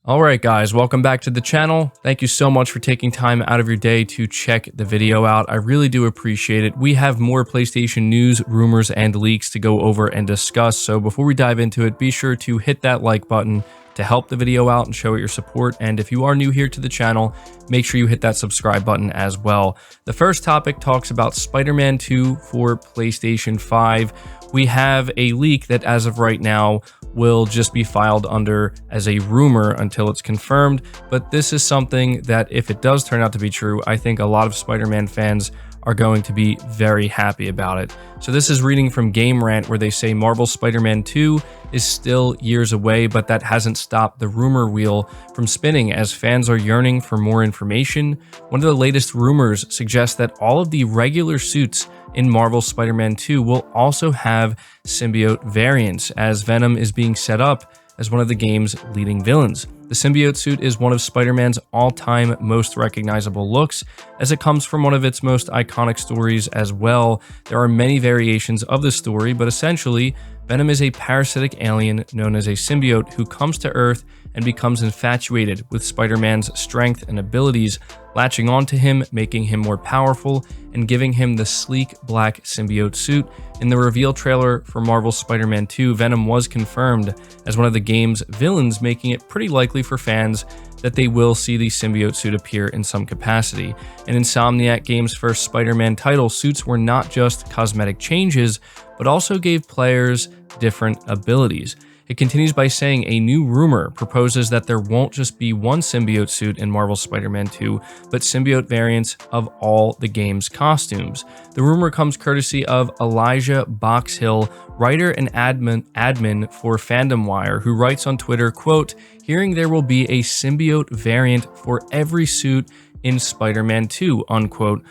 Alright guys, welcome back to the channel. Thank you so much for taking time out of your day to check the video out. I really do appreciate it. We have more PlayStation news, rumors, and leaks to go over and discuss, so before we dive into it, be sure to hit that like button to help the video out and show it your support. And if you are new here to the channel, make sure you hit that subscribe button as well. The first topic talks about Spider-Man 2 for PlayStation 5. We have a leak that as of right now will just be filed under as a rumor until it's confirmed, but this is something that if it does turn out to be true, I think a lot of Spider-Man fans are going to be very happy about it. So this is reading from Game Rant, where they say Marvel's Spider-Man 2 is still years away, but that hasn't stopped the rumor wheel from spinning as fans are yearning for more information. One of the latest rumors suggests that all of the regular suits in Marvel's Spider-Man 2 will also have symbiote variants, as Venom is being set up as one of the game's leading villains. The symbiote suit is one of Spider-Man's all-time most recognizable looks, as it comes from one of its most iconic stories as well. There are many variations of the story, but essentially, Venom is a parasitic alien known as a symbiote who comes to Earth and becomes infatuated with Spider-Man's strength and abilities, latching onto him, making him more powerful, and giving him the sleek black symbiote suit. In the reveal trailer for Marvel's Spider-Man 2, Venom was confirmed as one of the game's villains, making it pretty likely for fans that they will see the symbiote suit appear in some capacity. In Insomniac Games' first Spider-Man title, suits were not just cosmetic changes, but also gave players different abilities. It continues by saying a new rumor proposes that there won't just be one symbiote suit in Marvel's Spider-Man 2, but symbiote variants of all the game's costumes. The rumor comes courtesy of Elijah Boxhill, writer and admin for Fandom Wire, who writes on Twitter, quote, "Hearing there will be a symbiote variant for every suit in Spider-Man 2, unquote."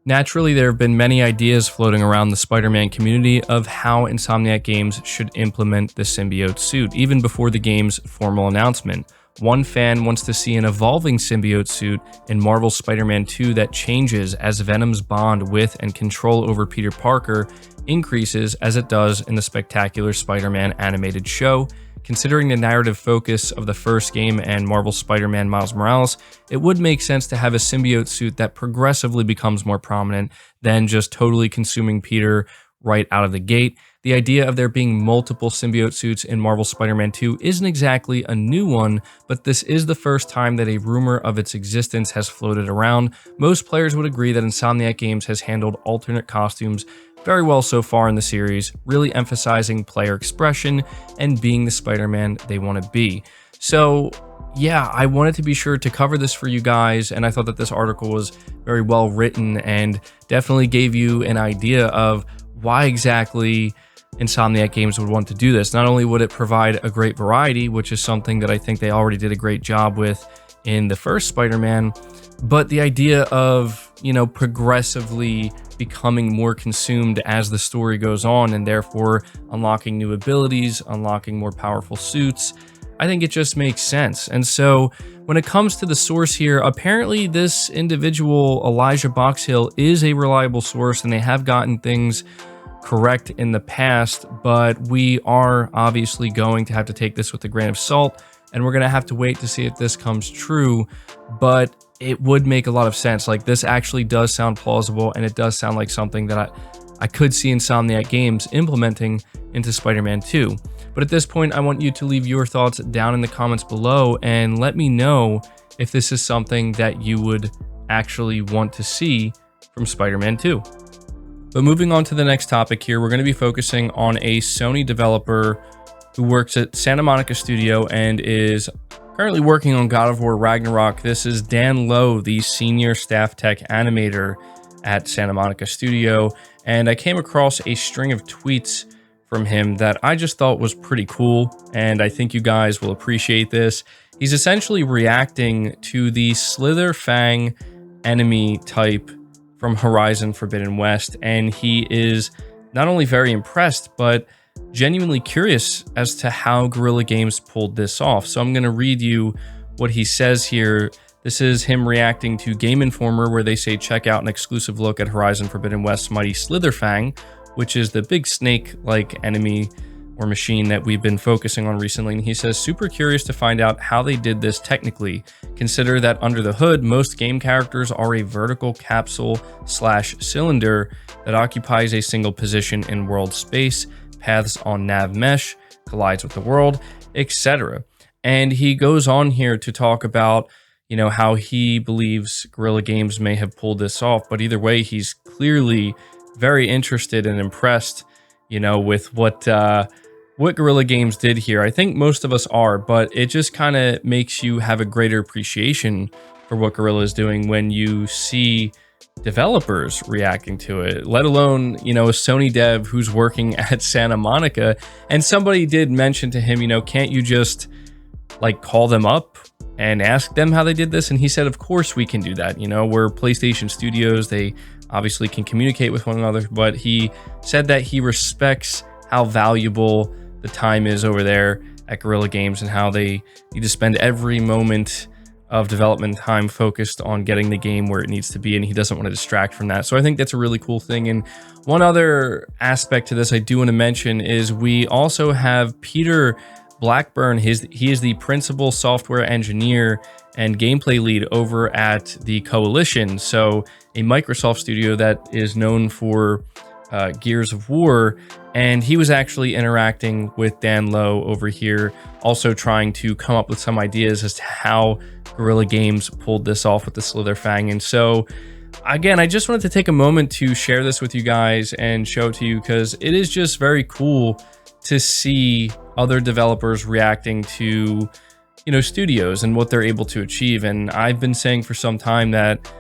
Naturally, there have been many ideas floating around the Spider-Man community of how Insomniac Games should implement the symbiote suit, even before the game's formal announcement. One fan wants to see an evolving symbiote suit in Marvel's Spider-Man 2 that changes as Venom's bond with and control over Peter Parker increases as it does in the spectacular Spider-Man animated show. Considering the narrative focus of the first game and Marvel's Spider-Man Miles Morales, it would make sense to have a symbiote suit that progressively becomes more prominent than just totally consuming Peter right out of the gate. The idea of there being multiple symbiote suits in Marvel's Spider-Man 2 isn't exactly a new one, but this is the first time that a rumor of its existence has floated around. Most players would agree that Insomniac Games has handled alternate costumes very well so far in the series, really emphasizing player expression and being the Spider-Man they want to be. So yeah, I wanted to be sure to cover this for you guys, and I thought that this article was very well written and definitely gave you an idea of why exactly Insomniac Games would want to do this. Not only would it provide a great variety, which is something that I think they already did a great job with in the first Spider-Man, but the idea of, progressively becoming more consumed as the story goes on and therefore unlocking new abilities, unlocking more powerful suits, I think it just makes sense. And so when it comes to the source here, apparently this individual, Elijah Boxhill, is a reliable source and they have gotten things correct in the past, but we are obviously going to have to take this with a grain of salt, and we're going to have to wait to see if this comes true, but it would make a lot of sense. Like, this actually does sound plausible, and it does sound like something that I could see Insomniac Games implementing into Spider-Man 2. But at this point, I want you to leave your thoughts down in the comments below and let me know if this is something that you would actually want to see from Spider-Man 2. But moving on to the next topic here, we're going to be focusing on a Sony developer who works at Santa Monica Studio and is currently working on God of War Ragnarok. This is Dan Lowe, the senior staff tech animator at Santa Monica Studio, and I came across a string of tweets from him that I just thought was pretty cool, and I think you guys will appreciate this. He's essentially reacting to the Slither Fang enemy type from Horizon Forbidden West, and he is not only very impressed, but genuinely curious as to how Guerrilla Games pulled this off. So I'm going to read you what he says here. This is him reacting to Game Informer, where they say, check out an exclusive look at Horizon Forbidden West's mighty Slitherfang, which is the big snake-like enemy or machine that we've been focusing on recently. And he says, super curious to find out how they did this technically. Consider that under the hood, most game characters are a vertical capsule / cylinder that occupies a single position in world space, paths on nav mesh, collides with the world, etc. And he goes on here to talk about, you know, how he believes Guerrilla Games may have pulled this off. But either way, he's clearly very interested and impressed, you know, with what Guerrilla Games did here. I think most of us are, but it just kind of makes you have a greater appreciation for what Guerrilla is doing when you see developers reacting to it, let alone, you know, a Sony dev who's working at Santa Monica. And somebody did mention to him, you know, can't you just like call them up and ask them how they did this? And he said, of course we can do that. You know, we're PlayStation Studios. They obviously can communicate with one another, but he said that he respects how valuable the time is over there at Guerrilla Games and how they need to spend every moment of development time focused on getting the game where it needs to be, and he doesn't want to distract from that. So I think that's a really cool thing. And one other aspect to this I do want to mention is we also have Peter Blackburn. He is the principal software engineer and gameplay lead over at the Coalition, so a Microsoft studio that is known for Gears of War. And he was actually interacting with Dan Lowe over here, also trying to come up with some ideas as to how Guerrilla Games pulled this off with the Slitherfang. And so, again, I just wanted to take a moment to share this with you guys and show it to you, because it is just very cool to see other developers reacting to, you know, studios and what they're able to achieve. And I've been saying for some time that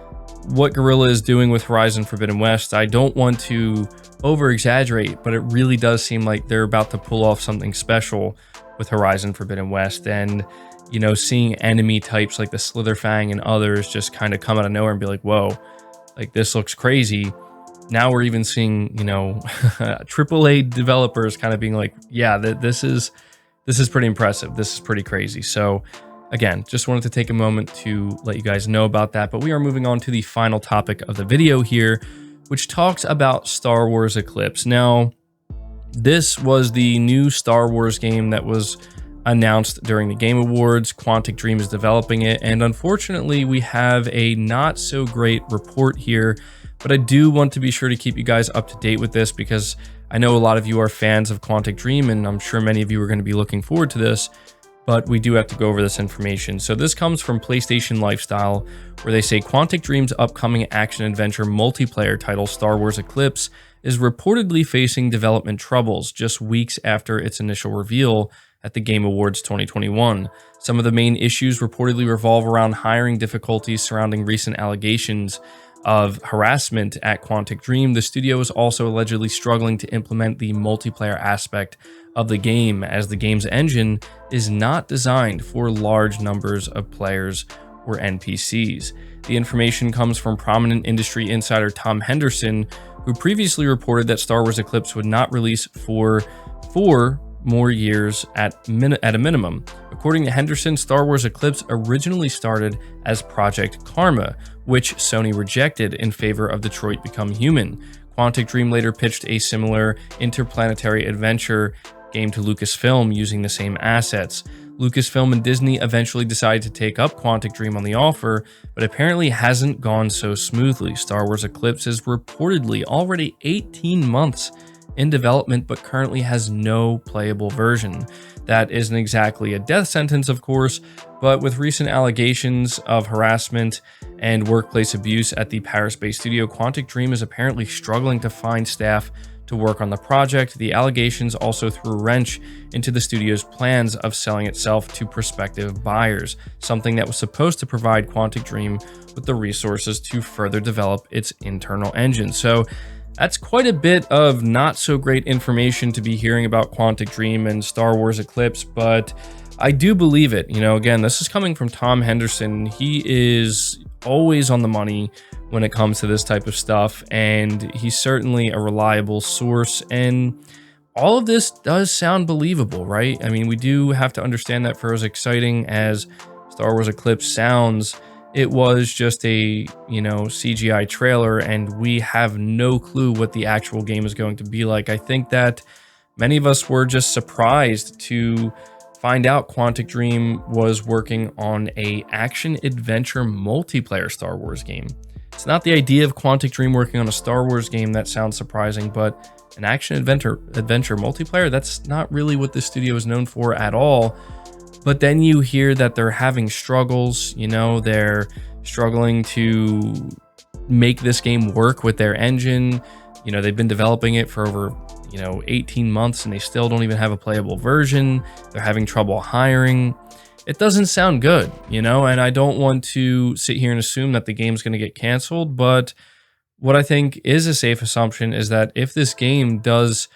what Guerrilla is doing with Horizon Forbidden West, I don't want to over exaggerate, but it really does seem like they're about to pull off something special with Horizon Forbidden West. And, you know, seeing enemy types like the Slitherfang and others just kind of come out of nowhere and be like, whoa, like this looks crazy. Now we're even seeing, you know, AAA developers kind of being like, yeah, this is pretty impressive. This is pretty crazy. So again, just wanted to take a moment to let you guys know about that. But we are moving on to the final topic of the video here, which talks about Star Wars Eclipse. Now, this was the new Star Wars game that was announced during the Game Awards. Quantic Dream is developing it, and unfortunately, we have a not so great report here, but I do want to be sure to keep you guys up to date with this, because I know a lot of you are fans of Quantic Dream, and I'm sure many of you are going to be looking forward to this, but we do have to go over this information. So this comes from PlayStation Lifestyle, where they say Quantic Dream's upcoming action-adventure multiplayer title, Star Wars Eclipse, is reportedly facing development troubles just weeks after its initial reveal at the Game Awards 2021. Some of the main issues reportedly revolve around hiring difficulties surrounding recent allegations of harassment at Quantic Dream. The studio is also allegedly struggling to implement the multiplayer aspect of the game, as the game's engine is not designed for large numbers of players or NPCs. The information comes from prominent industry insider Tom Henderson, who previously reported that Star Wars Eclipse would not release for 4 more years at a minimum. According to Henderson, Star Wars Eclipse originally started as Project Karma, which Sony rejected in favor of Detroit Become Human. Quantic Dream later pitched a similar interplanetary adventure game to Lucasfilm using the same assets. Lucasfilm and Disney eventually decided to take up Quantic Dream on the offer, but apparently hasn't gone so smoothly. Star Wars Eclipse is reportedly already 18 months in development, but currently has no playable version. That isn't exactly a death sentence, of course, but with recent allegations of harassment and workplace abuse at the Paris-based studio, Quantic Dream is apparently struggling to find staff to work on the project. The allegations also threw a wrench into the studio's plans of selling itself to prospective buyers, something that was supposed to provide Quantic Dream with the resources to further develop its internal engine. So that's quite a bit of not so great information to be hearing about Quantic Dream and Star Wars Eclipse, but I do believe it. You know, again, this is coming from Tom Henderson. He is always on the money when it comes to this type of stuff, and he's certainly a reliable source, and all of this does sound believable, right? I mean, we do have to understand that for as exciting as Star Wars Eclipse sounds, it was just a, you know, CGI trailer, and we have no clue what the actual game is going to be like. I think that Many of us were just surprised to find out Quantic Dream was working on a action-adventure multiplayer Star Wars game. It's not the idea of Quantic Dream working on a Star Wars game that sounds surprising, but an action-adventure multiplayer, that's not really what this studio is known for at all. But then you hear that they're having struggles, you know, they're struggling to make this game work with their engine. You know, they've been developing it for over 18 months and they still don't even have a playable version. They're having trouble hiring. It doesn't sound good, and I don't want to sit here and assume that the game's going to get canceled, but what I think is a safe assumption is that if this game does,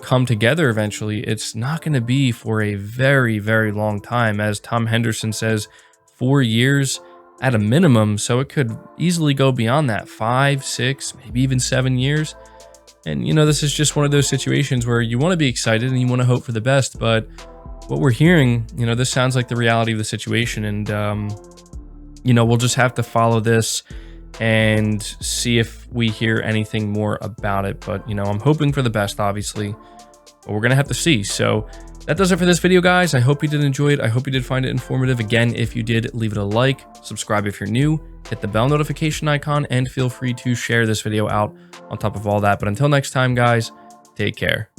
come together eventually, it's not going to be for a very, very long time. As Tom Henderson says, 4 years at a minimum, so it could easily go beyond that, 5, 6, maybe even 7 years. And, this is just one of those situations where you want to be excited and you want to hope for the best, but what we're hearing, this sounds like the reality of the situation. And, we'll just have to follow this and see if we hear anything more about it. But, I'm hoping for the best, obviously, but we're going to have to see. So that does it for this video, guys. I hope you did enjoy it. I hope you did find it informative. Again, if you did, leave it a like, subscribe if you're new, hit the bell notification icon, and feel free to share this video out on top of all that. But until next time, guys, take care.